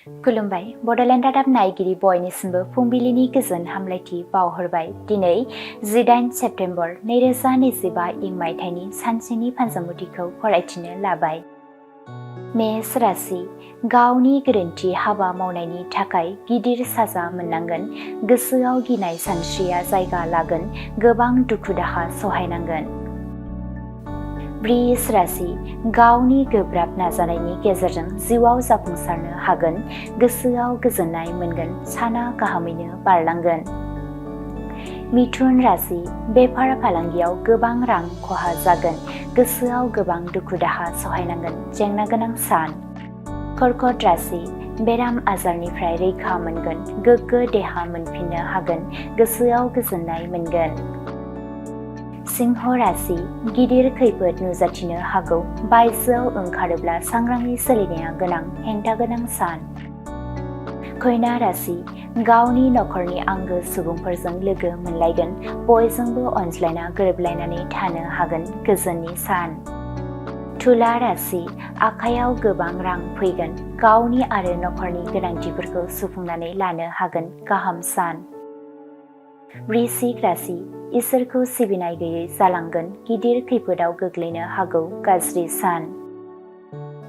खुलुमबाय बड'लेण्ड रादाब नायगिरि बयनिसिमबो फुंबिलिनि गोजोन हामलायथि बावहरबाय। दिनै 18 सेप्तेम्बर 2025 इं मायथाइनि सानसेनि फानजामुथिखौ फरायथिनो लाबाय। मेष राशि गावनि गोरोन्थि हाबा मावनायनि थाखाय गिदिर साजा मोननांगोन। गोसोआव गिनाय सानस्रिया जायगा लागोन। गोबां दुखु दाहा सहायनांगोन। वृष राशि गावनि गोब्राब नाजानायनि गेजेरजों जिउआव जाफुंसारनो हागोन। गोसोआव गोजोननाय मोनगोन। साना गाहामैनो बारलांगोन। मिथुन राशि बेफार फालांगियाव गोबां रां खहा जागोन। गोसोआव गोबां दुखु दाहा सहायनांगोन। जेंना गोनां सान। कर्कट राशि बेराम आजारनिफ्राय रैखा मोनगोन। गोग्गो देहा मोनफिननो हागोन। गोसोआव गोजोननाय मोनगोन। सिंह राशि गिदिर खैफोद नुजाथिनो हागौ। बायजोआव ओंखारोब्ला सांग्राङै सोलिनाया गोनां। हेंथा गोनां सान। कन्या राशि गावनि नखरनि आंगो सुबुंफोरजों लोगो मोनलायगोन। बयजोंबो अनज्लायना गोरोबलायनानै थानो हागोन। गोजोननि सान। तुला राशि आखायाव गोबां रां फैगोन। गावनि आरो नखरनि गोनांथिफोरखौ सुफुंनानै लानो हागोन। गाहाम सान। वृश्चिक राशि इसोरखौ सिबिनाय गैयै जालांगोन। गिदिर खैफोदाव गोग्लैनो हागौ। गाज्रि सान।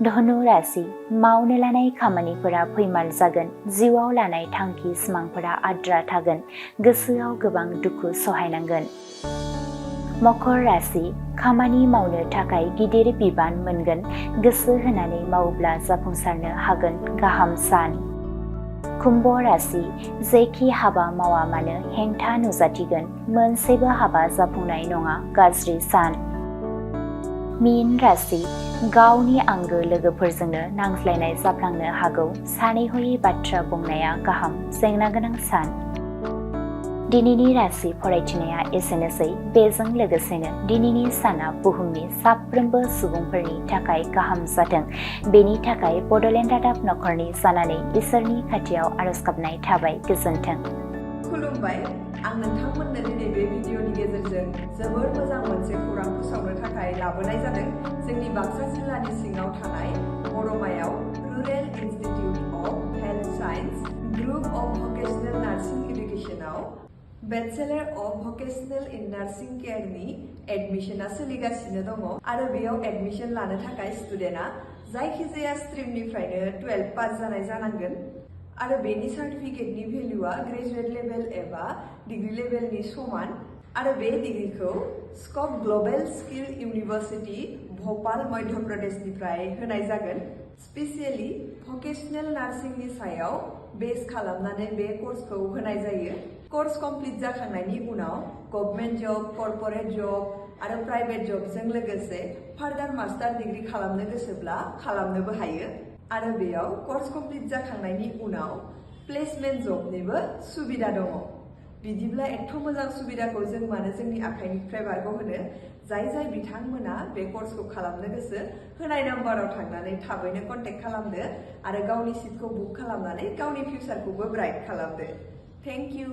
धनु राशि मावनो लानाय खामानिफोरा फैमाल जागोन। जिउआव लानाय थांखि सिमांफोरा आद्रा थागोन। गोसोआव गोबां दुखु सहायनांगोन। मकर राशि खामानि मावनो थाखाय गिदिर बिबान मोनगोन। गोसो होनानै मावोब्ला जाफुंसारनो हागोन। गाहाम सान। कुम्भ राशि जेखि हाबा मावा मानो हेंथा नुजाथिगोन। मोनसेबो हाबा जाफुंनाय नङा। गाज्रि सान। मीन राशि गावनि आंगो लोगोफोरजोंनो नांज्लायनाय जाफ्लांनो हागौ। सानै हयै बाथ्रा बुंनाया गाहाम। जेंना गोनां सान। दिनैनि राशि फरायथिनाया एसेनोसै। बेजों लोगोसेनो दिनैनि साना बुहुमनि साफ्रोमबो सुबुंफोरनि थाखाय गाहाम जाथों। बेनि थाखाय बड'लेण्ड रादाब नखरनि जानानै इसोरनि खाथियाव आरज गाबनाय थाबाय। गोजोन्थों। खुलुमबाय। आं नोंथांमोननो दिनै बे भिडिअनि गेजेरजों जोबोर मोजां मोनसे खौरां फोसावनो थाखाय लाबोनाय जादों। जोंनि बाक्सा जिल्लानि सिङाव थानाय बरमायाव rural institute of health science group of vocational nursing इडुकेशनाव bachelor of vocational in nursing केयारनि एडमिशना सोलिगासिनो दङ आरो बेयाव एडमिशन लानो थाखाय स्टुडेन्टआ जायखिजाया स्ट्रिमनिफ्रायनो 12 पास जानाय जानांगोन आरो बेनि सार्टिफिकेटनि भेल्युआ ग्रेजुवेट लेभेल एबा डिग्री लेभेलनि समान आरो बे डिग्रीखौ scope global skill university Bhopal मध्य प्रदेशनिफ्राय होनाय जागोन। स्पेसियेलि भकेशनेल नार्सिंनि सायाव बेस खालामनानै बे कर्सखौ होनाय जायो। कर्स कमप्लिट जाखांनायनि उनाव गभर्नमेन्ट जब, कर्परेट जब आरो प्राइवेट जबजों लोगोसे फार्दार मास्टार डिग्री खालामनो गोसोब्ला खालामनोबो हायो आरो बेयाव कर्स कमप्लिट जाखांनायनि उनाव प्लेसमेन्ट जबनिबो सुबिदा दङ। बिदिब्ला एथ' मोजां सुबिदाखौ जों मानो जोंनि आखाइनिफ्राय बारग'होनो? जाय बिथांमोना बे कर्सखौ खालामनो गोसो होनाय नाम्बाराव थांनानै थाबैनो कन्टेक्ट खालामदो आरो गावनि सिटखौ बुक खालामनानै गावनि फिउचारखौबो ब्राइट खालामदो। Thank you.